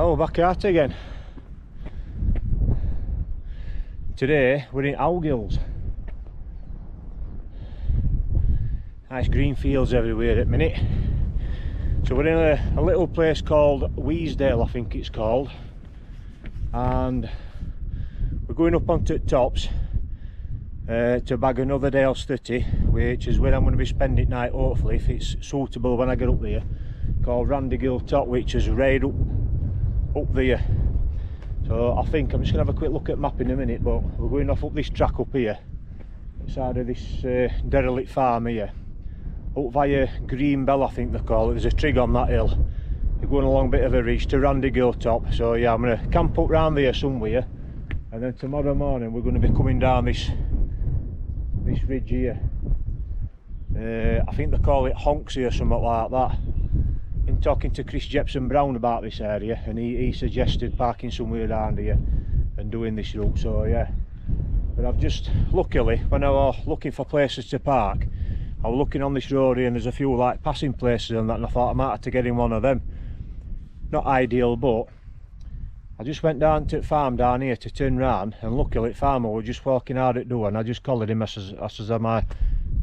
Oh, back at it again. Today we're in Howgill. Nice green fields everywhere at the minute. So we're in a little place called Weasdale, I think it's called, and we're going up onto the tops to bag another Dale Stutty, which is where I'm going to be spending night, hopefully, if it's suitable when I get up there, called Howgill Top, which is right up there. So I think I'm just going to have a quick look at the map in a minute, but we're going off up this track up here, inside of this derelict farm here, up via Green Bell, I think they call it. There's a trig on that hill. You're going along a bit of a ridge to Howgill Top. So yeah, I'm going to camp up round there somewhere, and then tomorrow morning we're going to be coming down this ridge here. I think they call it Honksy or something like that. In talking to Chris Jepson Brown about this area, and he suggested parking somewhere around here and doing this route. So yeah, but I've just, luckily, when I was looking for places to park, I was looking on this road here and there's a few like passing places and that, and I thought I might have to get in one of them. Not ideal, but I just went down to the farm down here to turn round, and luckily the farmer was just walking out at the door, and I just collared him. I says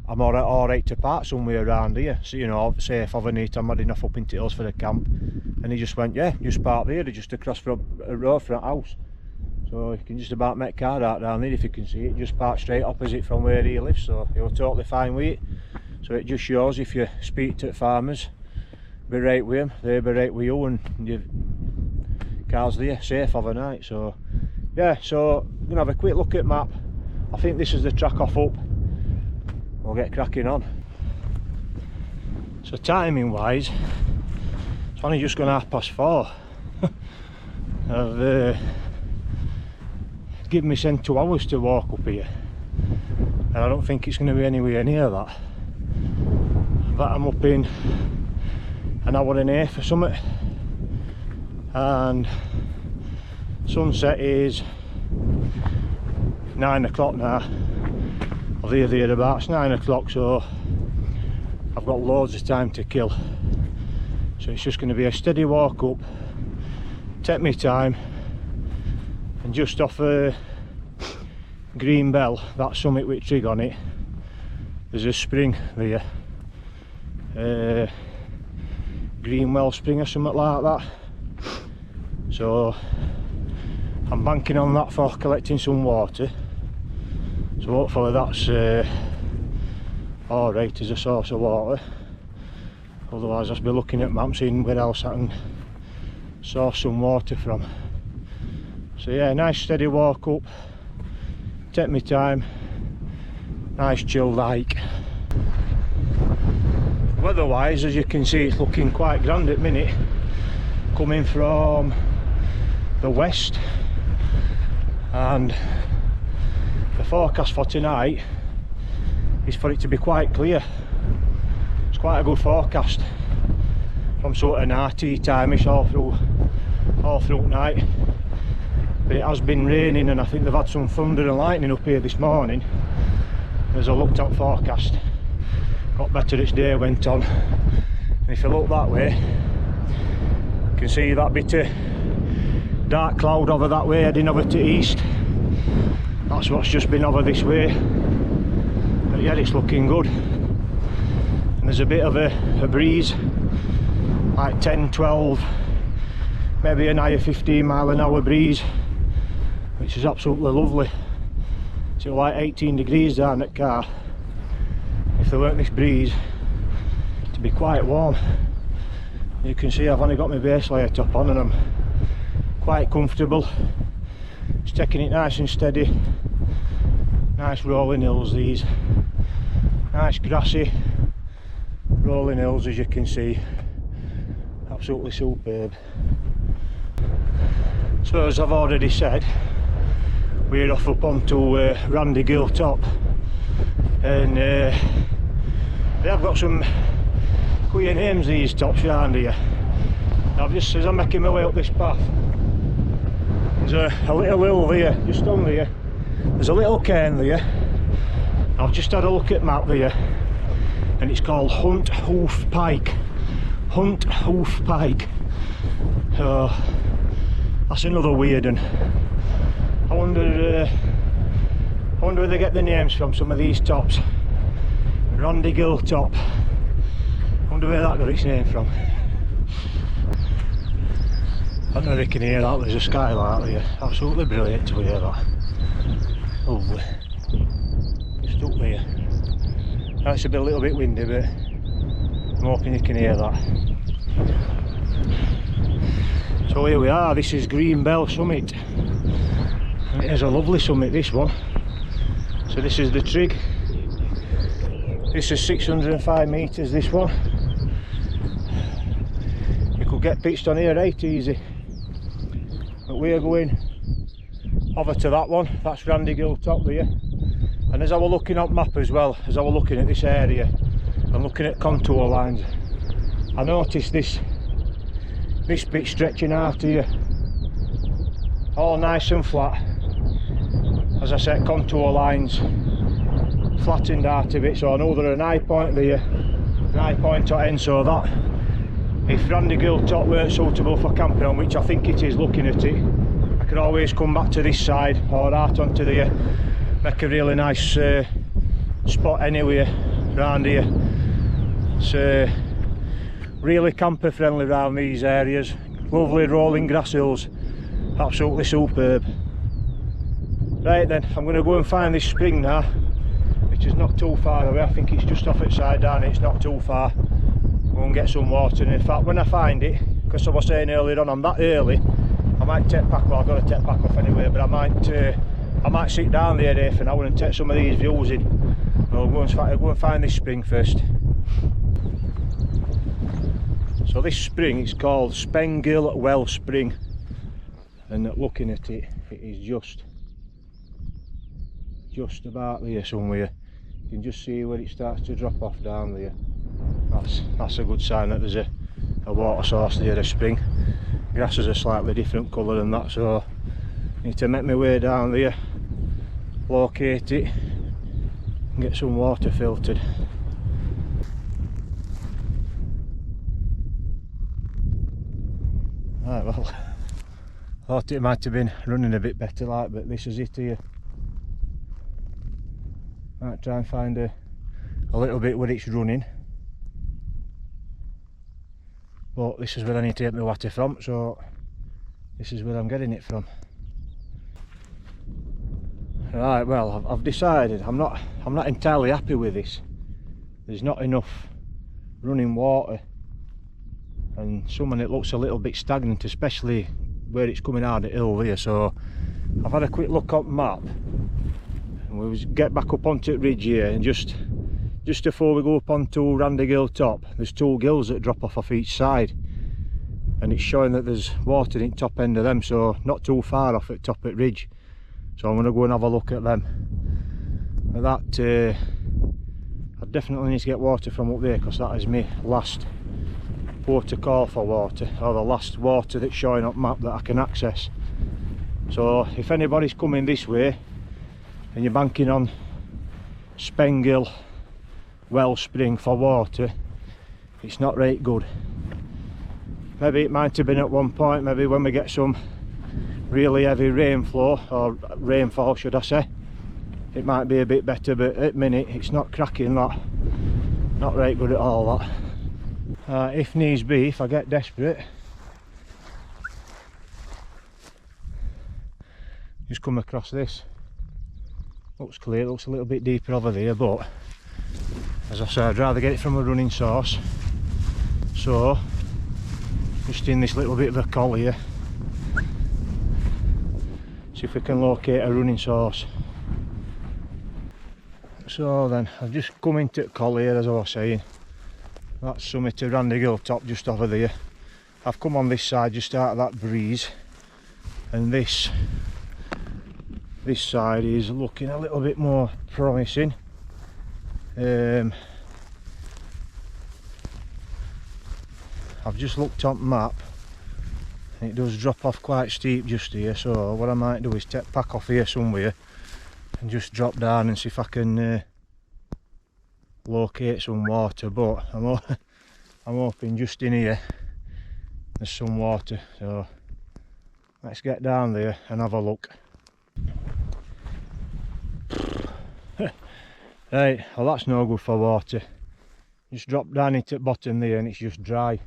I'm alright to park somewhere around here, so you know, say if I need, I'm had enough up into hills for the camp. And he just went, yeah, just park there, just across from a road from the house. So you can just about make a car out down there if you can see it, just park straight opposite from where he lives, so you're totally fine with it. So it just shows if you speak to the farmers, be right with them, they be right with you, and your car's there, safe overnight. So yeah, so I'm gonna have a quick look at the map. I think this is the track off up. We'll get cracking on. So timing wise, it's only just gone 4:30. I've given myself 2 hours to walk up here, and I don't think it's going to be anywhere near that. But I'm up in an hour and a half or something, and sunset is 9 o'clock now, or thereabouts, 9 o'clock, so I've got loads of time to kill. So it's just going to be a steady walk up, take me time, and just off Green Bell, that summit with trig on it, there's a spring there, Greenwell Spring or something like that. So I'm banking on that for collecting some water, so hopefully that's alright as a source of water. Otherwise I'll be looking at maps, seeing where else I can source some water from. So yeah, nice steady walk up, take me time, nice chilled hike. Weather-wise, as you can see, it's looking quite grand at the minute, coming from the west, and the forecast for tonight is for it to be quite clear. It's quite a good forecast from sort of night time-ish all through night. But it has been raining, and I think they've had some thunder and lightning up here this morning. As I looked at forecast, got better as day went on. And if you look that way, you can see that bit of dark cloud over that way heading over to east. That's what's just been over this way. But yeah, it's looking good. And there's a bit of a breeze, like 10, 12, maybe an higher 15 mile an hour breeze, which is absolutely lovely. It's like 18 degrees down at car. If there weren't this breeze, it'd be quite warm. You can see I've only got my base layer top on, and I'm quite comfortable. Just taking it nice and steady. Nice rolling hills these. Nice grassy rolling hills, as you can see. Absolutely superb. So as I've already said, we're off up onto Howgill Top, and they have got some queer names, these tops around here. I've just, as I'm making my way up this path, there's a little hill there, just on there, there's a little cairn there. I've just had a look at the map there, and it's called Hunt Hoof Pike. Hunt Hoof Pike. So That's another weird one. I wonder where they get the names from, some of these tops. Howgill top. I wonder where that got its name from. I don't know if you can hear that, there's a skylight there. Absolutely brilliant to hear that. Lovely. Just up there. Now it's a little bit windy, but I'm hoping you can hear that. So here we are, this is Green Bell Summit. And it is a lovely summit, this one. So this is the trig. This is 605 metres, this one. You could get pitched on here right easy. But we're going over to that one, that's Howgill top there. And as I was looking at map as well, as I was looking at this area and looking at contour lines, I noticed this bit stretching out here. All nice and flat. As I said, contour lines flattened out a bit, so I know there's an high point there, an high point at end, so that if Howgill top weren't suitable for camping on, which I think it is looking at it, I could always come back to this side or out onto the make a really nice spot anyway around here. It's really camper friendly around these areas, lovely rolling grass hills, absolutely superb. Right then, I'm going to go and find this spring now, which is not too far away. I think it's just off its side down, it's not too far. Go and get some water, and in fact when I find it, because I was saying earlier on I'm that early, I might take pack, well I've got to take pack off anyway, but I might sit down there for an hour and take some of these views in. I'll go and find this spring first. So this spring, it's called Howgill Well Spring, and looking at it, it is just about there somewhere. You can just see where it starts to drop off down there. That's a good sign that there's a water source there, a spring. Grass is a slightly different colour than that, so I need to make my way down there, locate it and get some water filtered. Right, well, I thought it might have been running a bit better like, but this is it here. Might try and find a little bit where it's running, but this is where I need to get my water from, so this is where I'm getting it from. Right, well, I've decided I'm not entirely happy with this. There's not enough running water, and some of it looks a little bit stagnant, especially where it's coming out of the hill here. So I've had a quick look at the map, and we'll get back up onto the ridge here, and just before we go up onto Howgill top, there's two gills that drop off each side, and it's showing that there's water in the top end of them, so not too far off at top of the ridge. So I'm going to go and have a look at them. But that I definitely need to get water from up there, because that is my last port of call for water, or the last water that's showing up map that I can access. So if anybody's coming this way and you're banking on Howgill Well Spring for water, it's not right good. Maybe it might have been at one point, maybe when we get some really heavy rainfall, or rainfall should I say, it might be a bit better, but at the minute it's not cracking, that not right good at all, that. If needs be, if I get desperate, just come across this. Looks clear, looks a little bit deeper over there, but as I said, I'd rather get it from a running source. So just in this little bit of a col here, see if we can locate a running source. So then, I've just come into the col here, as I was saying. That's summit of Howgill top just over there. I've come on this side just out of that breeze, and this side is looking a little bit more promising. I've just looked on the map, and it does drop off quite steep just here, so what I might do is take pack off here somewhere and just drop down and see if I can locate some water. But I'm hoping just in here there's some water, so Let's get down there and have a look. Right, well that's no good for water. Just drop down into the bottom there and it's just dry.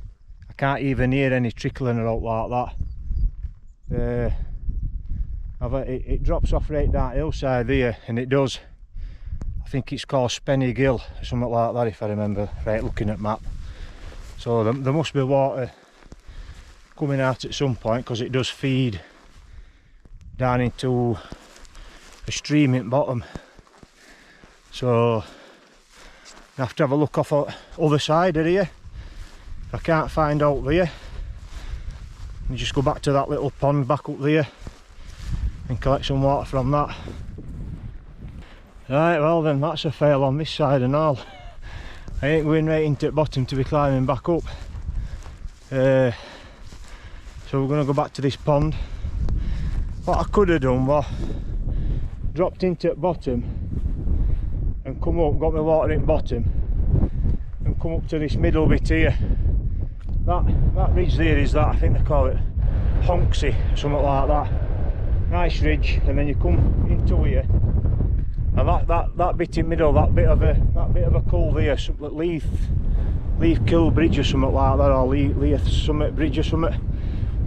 I can't even hear any trickling out like that. It drops off right down hillside there, and it does. I think it's called Howgill or something like that, if I remember right looking at map. So there must be water coming out at some point, because it does feed down into a stream in the bottom. So I have to have a look off the other side of here. If I can't find out there, you just go back to that little pond back up there and collect some water from that. Right, well then, that's a fail on this side and all. I ain't going right into the bottom to be climbing back up. So we're going to go back to this pond. What I could have done was dropped into the bottom and come up, got my water in the bottom, and come up to this middle bit here. That ridge there is that, I think they call it Howgill, something like that. Nice ridge, and then you come into here, and that bit in the middle, that bit of a cove there, Leith Kill Bridge or something like that, or Leith Summit Bridge or something.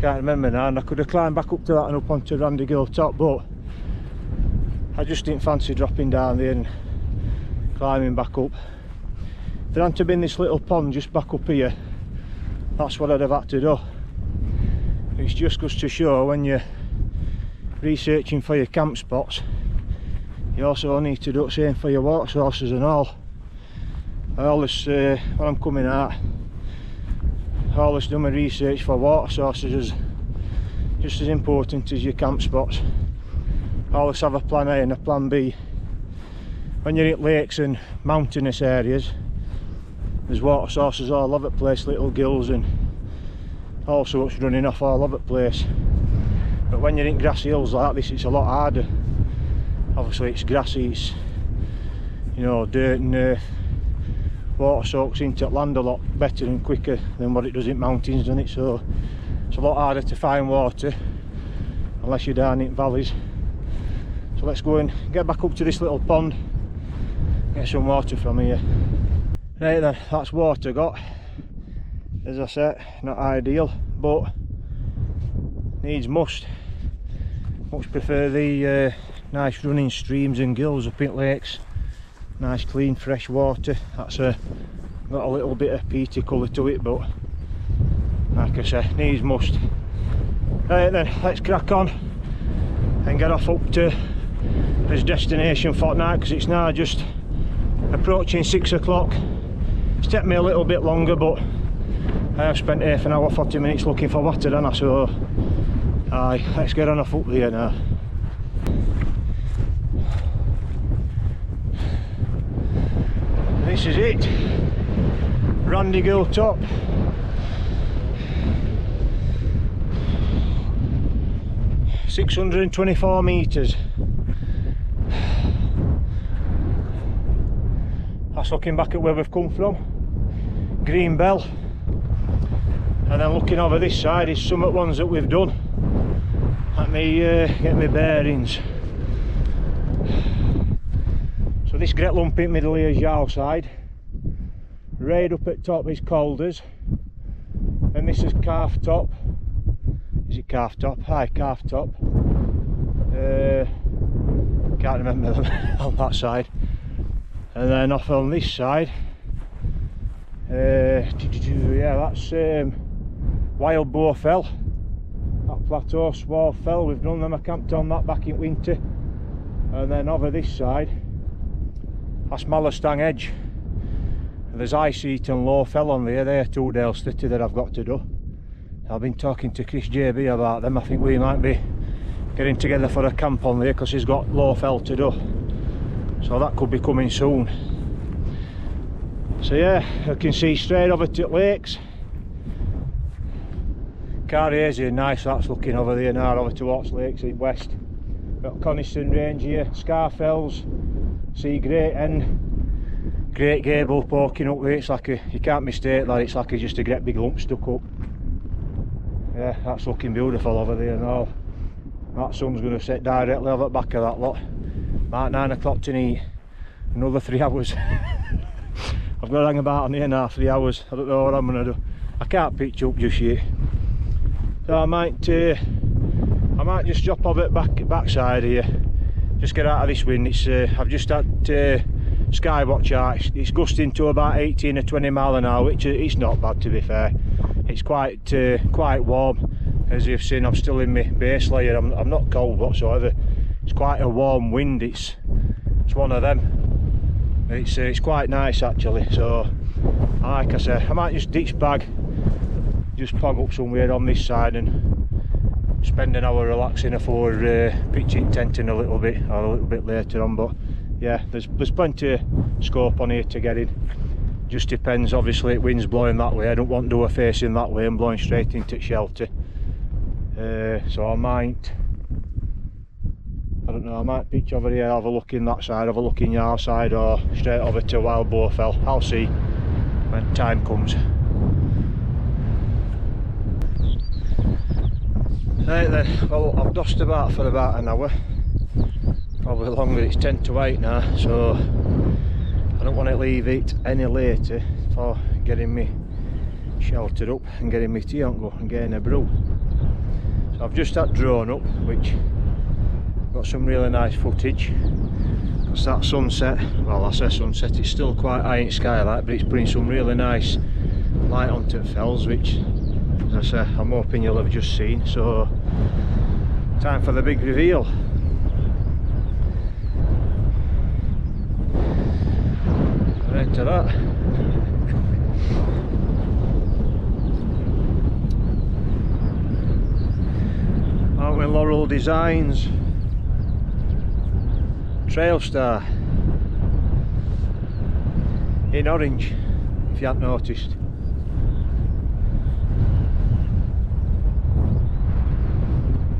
Can't remember now, and I could have climbed back up to that and up onto Howgill top, but I just didn't fancy dropping down there and climbing back up. If there hadn't have been this little pond just back up here, that's what I'd have had to do. It's just goes to show, when you're researching for your camp spots, you also need to do the same for your water sources and all. I always, when I'm coming out, I always do my research for water sources as just as important as your camp spots. I always have a plan A and a plan B. When you're at lakes and mountainous areas, there's water sources all over the place, little gills and all sorts running off all over the place. But when you're in grassy hills like this, it's a lot harder. Obviously it's grassy, it's, you know, dirt and earth. Water soaks into the land a lot better and quicker than what it does in mountains, doesn't it? So it's a lot harder to find water unless you're down in valleys. So let's go and get back up to this little pond, get some water from here. Right then, that's water got. As I said, not ideal, but needs must. Much prefer the nice running streams and gills up in lakes. Nice clean fresh water. That's got a little bit of peaty colour to it, but like I say, needs must. Right then, let's crack on and get off up to this destination for tonight, because it's now just approaching 6 o'clock. It's taken me a little bit longer, but I have spent half an hour, 40 minutes looking for water, haven't I? So aye, let's get on off up there now. This is it, Howgill top. $624 metres. That's looking back at where we've come from, Green Bell, and then looking over this side is some of the ones that we've done. Let me get my bearings. So this great lump in the middle here is Yow side, right up at top is Calders, and this is Calf Top. Is it Calf Top? Aye, Calf Top. Can't remember on that side. And then off on this side, yeah, that's Wild Boar Fell, that Plateau Sward Fell. We've done them, I camped on that back in winter. And then over this side, that's Malastang Edge. And there's Ice Eat and Low Fell on there. They're 2 Dale City that I've got to do. I've been talking to Chris JB about them. I think we might be getting together for a camp on there, because he's got Low Fell to do. So that could be coming soon. So yeah, you can see straight over to the lakes. Carriazy, nice, that's looking over there now, over towards lakes in west. Got Coniston Range here, Scarfells, see Great End, Great Gable poking up there. It's like a, you can't mistake that, it's like just a great big lump stuck up. Yeah, that's looking beautiful over there now. That sun's going to set directly over the back of that lot. About 9 o'clock tonight. Another 3 hours. I've got to hang about on here now 3 hours. I don't know what I'm going to do. I can't pitch up just yet. So I might just drop off at backside here. Just get out of this wind. It's I've just had Skywatch out. It's gusting to about 18 or 20 mile an hour, which it's not bad to be fair. It's quite warm. As you've seen, I'm still in my base layer. I'm not cold whatsoever. It's quite a warm wind. It's one of them. It's quite nice actually. So like I said, I might just ditch bag, just pog up somewhere on this side and spend an hour relaxing before pitching tenting a little bit later on. But yeah, there's plenty of scope on here to get in. Just depends, obviously, wind's blowing that way. I don't want to facing that way and blowing straight into shelter. So I might pitch over here, have a look in that side, have a look in your side, or straight over to Wild Boar Fell. I'll see when time comes. Right then, well, I've dosed for about an hour, probably longer. It's 10 to 8 now, so I don't want to leave it any later for getting me sheltered up and getting me tea on go and getting a brew. So I've just had drone up, which got some really nice footage, because that sunset, well I say sunset, it's still quite high in skylight, but it's putting some really nice light onto the fells, which as I say, I'm hoping you'll have just seen. So time for the big reveal. Right to that. Aren't we Laurel Designs Trail Star in orange, if you hadn't noticed.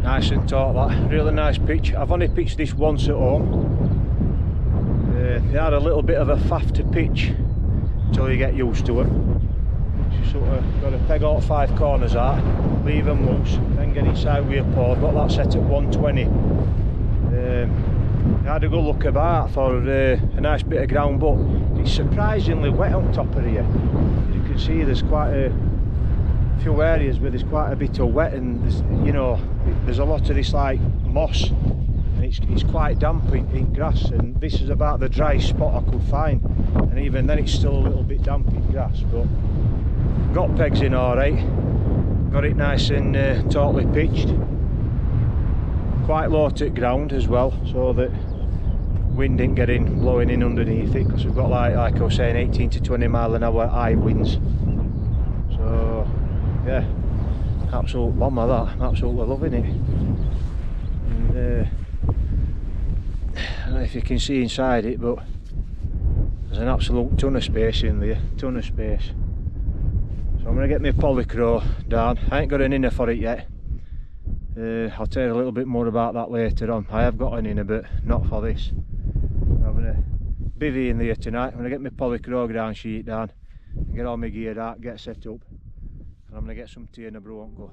Nice and taut, that. Really nice pitch. I've only pitched this once at home. They had a little bit of a faff to pitch until you get used to them. You sort of got to peg all 5 corners out, leave them loose, then get inside with your paw. Got that set at 120. I had a good look about for a nice bit of ground, but it's surprisingly wet on top of here. As you can see, there's quite a few areas where there's quite a bit of wet, and there's, you know, there's a lot of this like moss, and it's quite damp in grass, and this is about the driest spot I could find, and even then it's still a little bit damp in grass. But got pegs in alright, got it nice and tautly pitched, quite low to ground as well, so that wind didn't get in, blowing in underneath it, because we've got like I was saying, 18 to 20 mile an hour high winds. So yeah, absolute bomber that. I'm absolutely loving it. And I don't know if you can see inside it, but there's an absolute ton of space in there, ton of space. So I'm going to get my polycro down. I ain't got an inner for it yet. I'll tell you a little bit more about that later on. I have got an inner, but not for this. I'm going to bivvy in there tonight. I'm going to get my polycro ground sheet down, get all my gear out, get set up, and I'm going to get some tea and a brew and go.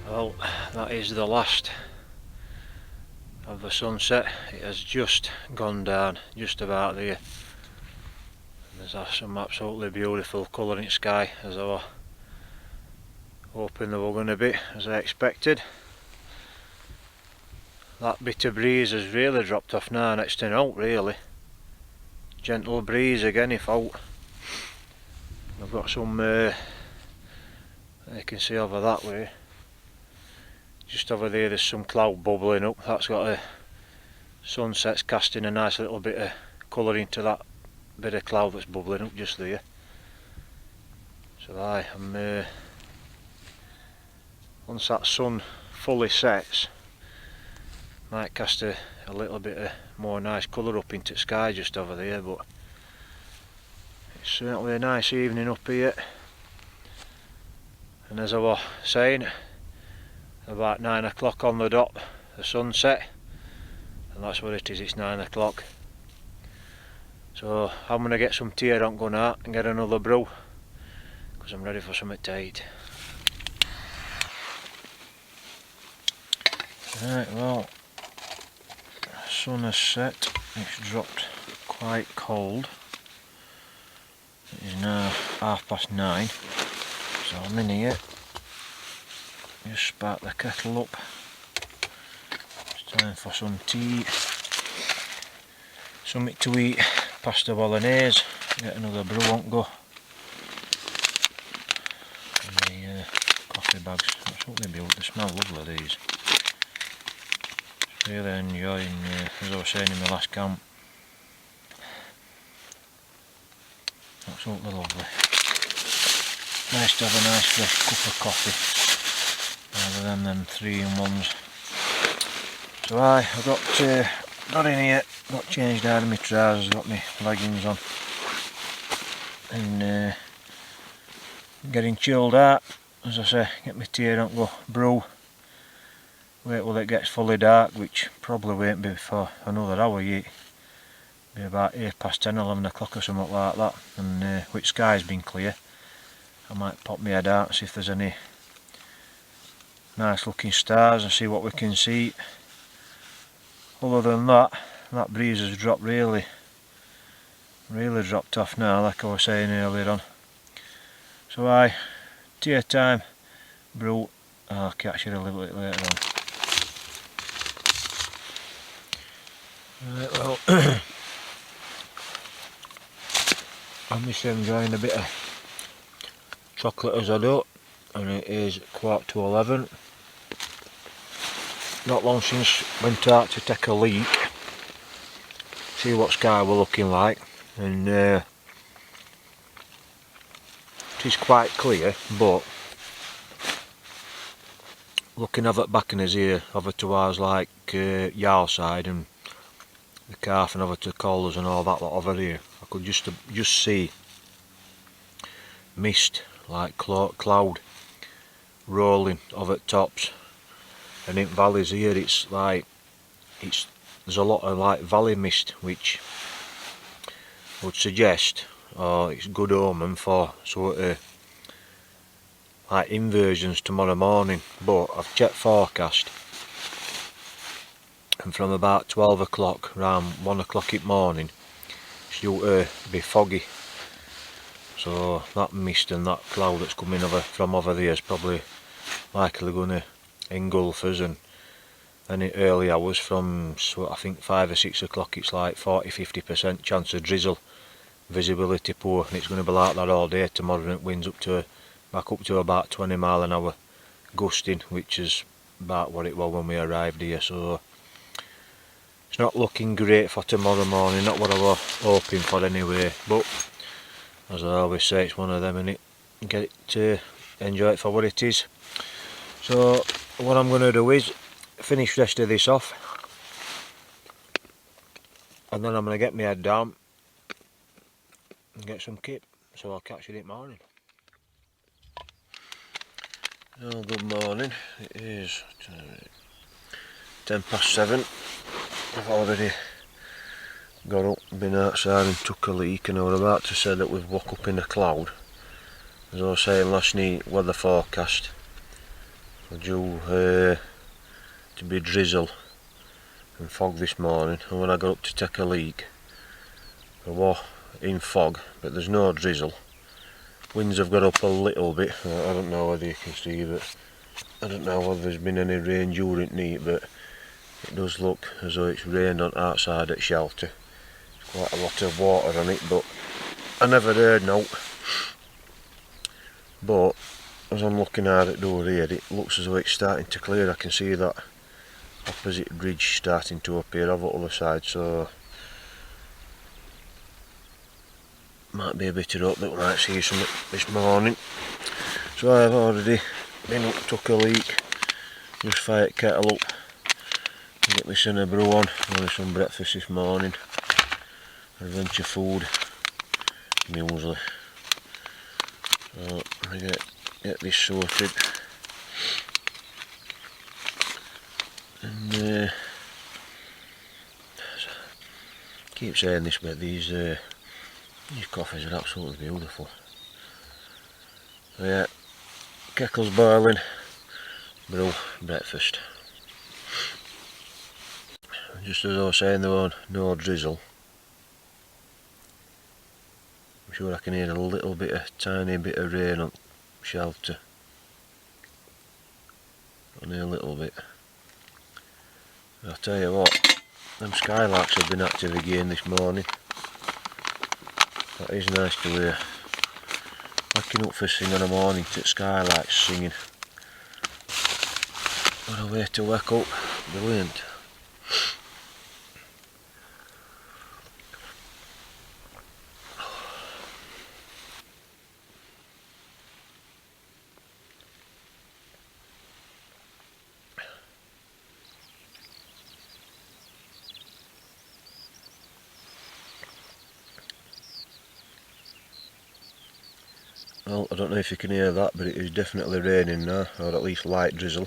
Well, that is the last of the sunset. It has just gone down, just about there. There's some absolutely beautiful colouring sky, as I was hoping they were going to be, as I expected. That bit of breeze has really dropped off now, next to out really. Gentle breeze again if out. I've got some, you can see over that way. Just over there there's some cloud bubbling up. That's got a sunset's casting a nice little bit of colour into that bit of cloud that's bubbling up just there. So I'm once that sun fully sets, might cast a little bit of more nice colour up into the sky just over there, but it's certainly a nice evening up here. And as I was saying, about 9 o'clock on the dot, the sunset, and that's what it is, it's 9 o'clock. So I'm going to get some tea on gun out and get another brew, because I'm ready for something to eat. Right, well, the sun has set, it's dropped quite cold. It is now 9:30, so I'm in here. Just spark the kettle up. It's time for some tea. Something to eat, pasta bolognese, get another brew on go. And the coffee bags, absolutely beautiful, they smell lovely these. Really enjoying, as I was saying in my last camp, absolutely lovely. Nice to have a nice fresh cup of coffee, rather than them 3-in-1s. So I've got in here, got changed out of my trousers, got my leggings on, and getting chilled out. As I say, get my tea on, go brew. Wait till it gets fully dark, which probably won't be for another hour yet. Be about 10:30, 11 o'clock or something like that, and which sky's been clear. I might pop my head out and see if there's any nice looking stars and see what we can see. Other than that, that breeze has dropped really dropped off now, like I was saying earlier on. So tea time, brew, I'll catch you a little bit later on. Right, well, I'm just enjoying a bit of chocolate as I do, and it is 11:15. Not long since went out to take a leak, see what sky we're looking like, and it is quite clear, but looking over at back in his ear, over towards like Yarl side and the Calf and over to Collars and all that lot over here, I could just see mist, like cloud rolling over the tops, and in valleys here it's like there's a lot of like valley mist, which would suggest it's good omen for sort of like inversions tomorrow morning. But I've checked forecast and from about 12 o'clock around 1 o'clock in the morning it's due to be foggy, so that mist and that cloud that's coming from over there is probably likely going to engulf us, and any early hours from I think 5 or 6 o'clock it's like 40–50% chance of drizzle, visibility poor, and it's going to be like that all day tomorrow, and it winds back up to about 20 mile an hour gusting, which is about what it was when we arrived here. So it's not looking great for tomorrow morning, not what I was hoping for anyway, but as I always say, it's one of them, innit? Get it to enjoy it for what it is. So what I'm going to do is finish the rest of this off, and then I'm going to get my head down and get some kip, so I'll catch you in the morning. Oh, good morning. It is 7:10. I've already got up, been outside and took a leak, and I was about to say that we've woke up in a cloud. As I was saying last night, weather forecast due to be drizzle and fog this morning, and when I got up to take a leak I was in fog, but there's no drizzle. Winds have got up a little bit. I don't know whether you can see, but I don't know whether there's been any rain during the night, but it does look as though it's rained on outside at shelter. There's quite a lot of water on it, but I never heard no. But as I'm looking out at door here, it looks as though it's starting to clear. I can see that opposite ridge starting to appear over the other side, so might be a bit of hope that we might see something this morning. So I've already been up, took a leak, just fired kettle up, get my cinnamon brew on, only some breakfast this morning, adventure food, muesli. So I'm going to get this sorted, and keep saying this, but these coffees are absolutely beautiful. So yeah, kettle's boiling, brew, breakfast. Just as I was saying, there was no drizzle. I'm sure I can hear a tiny bit of rain on shelter. Only a little bit. I'll tell you what, them skylarks have been active again this morning. That is nice to hear. Waking up first thing in the morning to skylarks singing. What a way to wake up. Brilliant. Well, I don't know if you can hear that, but it is definitely raining now, or at least light drizzle.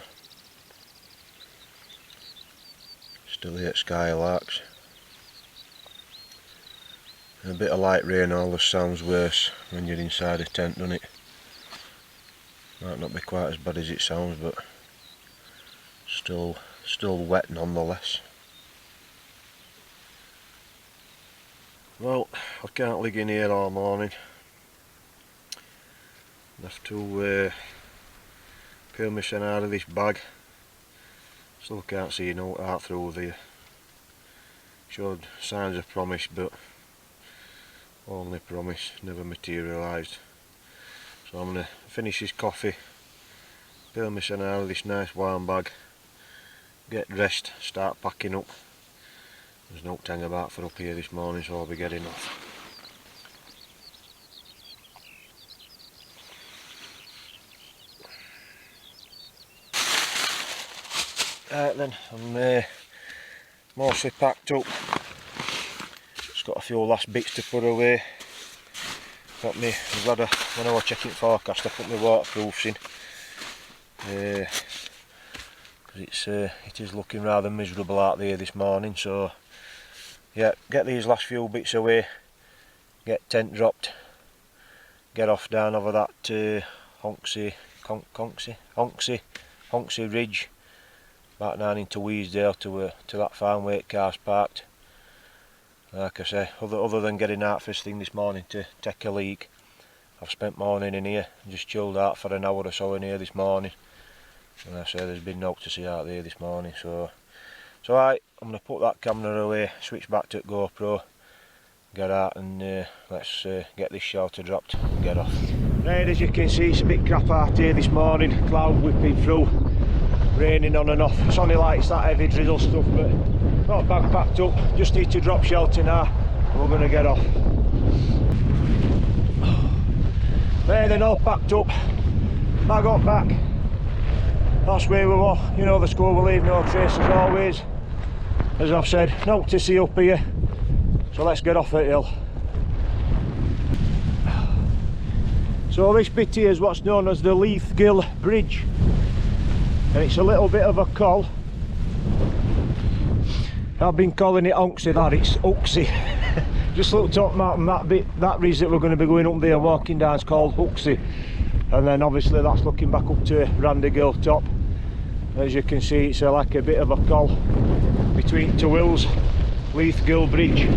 Still hear skylarks. A bit of light rain always sounds worse when you're inside a tent, doesn't it? Might not be quite as bad as it sounds, but still wet nonetheless. Well, I can't lig in here all morning. I have to peel my sin out of this bag. Still can't see no out through there. Showed signs of promise, but only promise, never materialised. So I'm going to finish this coffee, peel my sin out of this nice warm bag, get dressed, start packing up. There's no tang about for up here this morning, so I'll be getting off. Right then, I'm mostly packed up. Just got a few last bits to put away. Got me, when I was checking forecast, I put my waterproofs in. It is looking rather miserable out there this morning, so yeah, get these last few bits away, get tent dropped, get off down over that Honksy Ridge, back down into Weesdale to that farm where cars parked. Like I say, other than getting out first thing this morning to take a leak, I've spent morning in here, just chilled out for an hour or so in here this morning. And I say there's been no to see out there this morning, so I'm going to put that camera away, switch back to GoPro, get out and let's get this shelter dropped and get off. Right, as you can see it's a bit crap out here this morning, cloud whipping through, raining on and off. It's only like it's that heavy drizzle stuff, but not bag packed up, just need to drop shelter now and we're going to get off. There, they're all packed up, bag up back. That's where we were, you know the score will leave no trace as always. As I've said, no to see up here, so let's get off the hill. So this bit here is what's known as the Howgill Bridge, and it's a little bit of a col. I've been calling it Onksy, that it's Uxie. Just looked up map and that bit, that ridge that we're going to be going up there walking down is called Uxie. And then obviously that's looking back up to Howgill top. As you can see it's like a bit of a col between two hills, Howgill Bridge.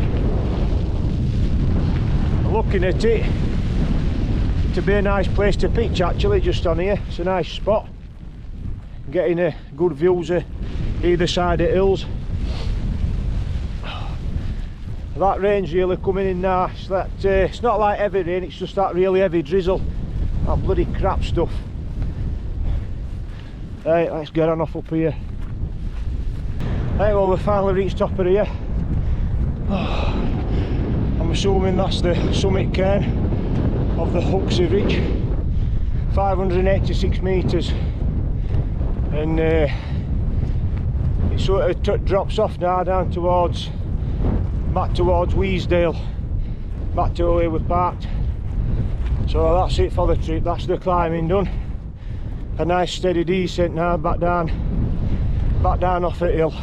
Looking at it, to be a nice place to pitch actually, just on here. It's a nice spot, getting a good views of either side of hills. That rain's really coming in now. It's not like heavy rain, it's just that really heavy drizzle, that bloody crap stuff. Right, let's get on off up here. Right, well we finally reached top of here. I'm assuming that's the summit cairn of the Uxie Ridge, 586 metres, and it sort of drops off now down towards, back towards Weesdale, back to where we parked. So that's it for the trip, that's the climbing done. A nice steady descent now back down off the hill.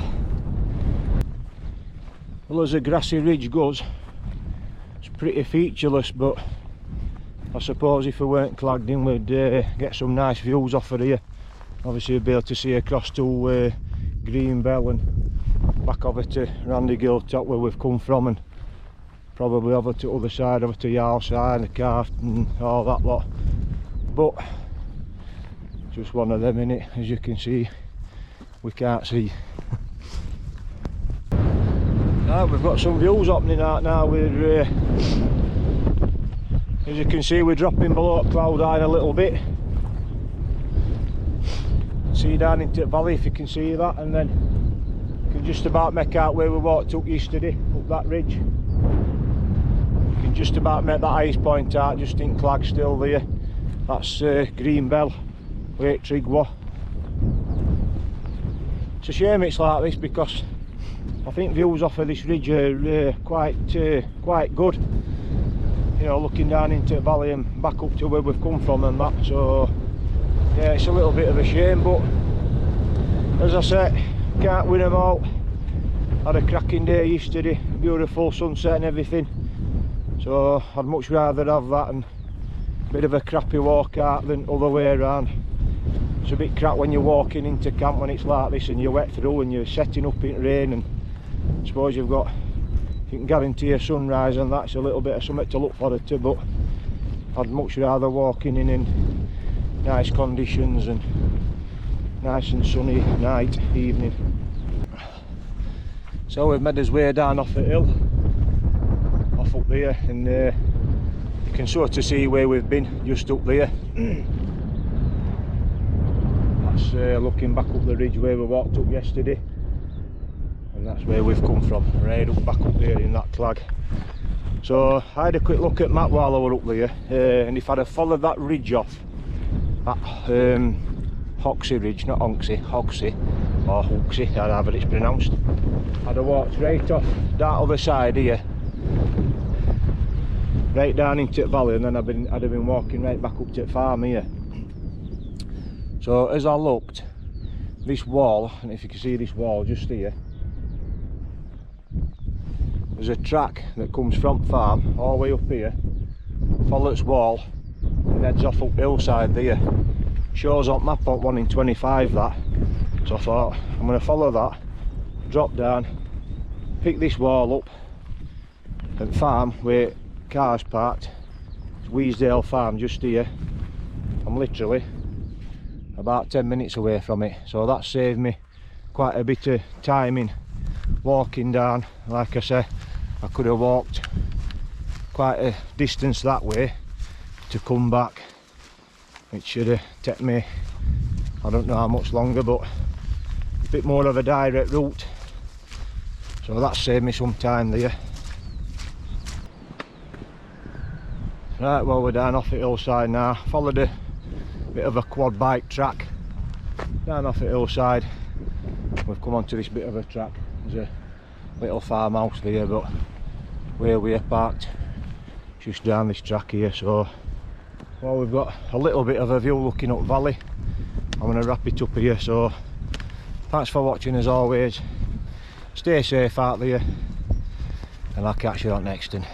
Well, as a grassy ridge goes, it's pretty featureless, but I suppose if we weren't clagged in we'd get some nice views off of here. Obviously we'd be able to see across to Green Bell and back over to Howgill top where we've come from, and probably over to the other side, over to Yarlside, the Cart and all that lot. But just one of them innit, as you can see we can't see. Right, we've got some views opening out now. We're as you can see we're dropping below cloud high a little bit. See down into the valley if you can see that, and then you can just about make out where we walked up yesterday, up that ridge. You can just about make that highest point out, just in clag still there. That's Green Bell, Lake Trigwa. It's a shame it's like this because I think views off of this ridge are quite good. You know, looking down into the valley and back up to where we've come from and that. So yeah, it's a little bit of a shame, but as I said, can't win them all. Had a cracking day yesterday, beautiful sunset and everything. So I'd much rather have that and a bit of a crappy walk out than other way around. It's a bit crap when you're walking into camp when it's like this and you're wet through and you're setting up in rain, and I suppose you can guarantee a sunrise and that's a little bit of something to look forward to, but I'd much rather walking in nice conditions and nice and sunny night, evening. So we've made our way down off the hill, off up there, and you can sort of see where we've been, just up there. That's looking back up the ridge where we walked up yesterday, and that's where we've come from, right up back up there in that clag. So I had a quick look at map while I were up there, and if I'd have followed that ridge off, that Uxie Ridge, not Onksy, Uxie or Uxie, however it's pronounced, I'd have walked right off that other side here, right down into the valley, and then I'd have been walking right back up to the farm here. So as I looked, this wall, and if you can see this wall just here, there's a track that comes from farm all the way up here, follows wall and heads off up hillside there. Shows on map on 1 in 25 that, So I thought I'm going to follow that, drop down, pick this wall up and farm where cars parked. It's Weasdale Farm just here. I'm literally about 10 minutes away from it, so that saved me quite a bit of time in walking down. Like I say, I could have walked quite a distance that way to come back. It should have taken me, I don't know how much longer, but a bit more of a direct route, so that saved me some time there. Right, well, we're down off the hillside now. Followed a bit of a quad bike track down off the hillside. We've come onto this bit of a track. There's a little farmhouse there, but where we're parked just down this track here. So, well, we've got a little bit of a view looking up valley. I'm going to wrap it up here, so thanks for watching as always. Stay safe out there, and I'll catch you on next one.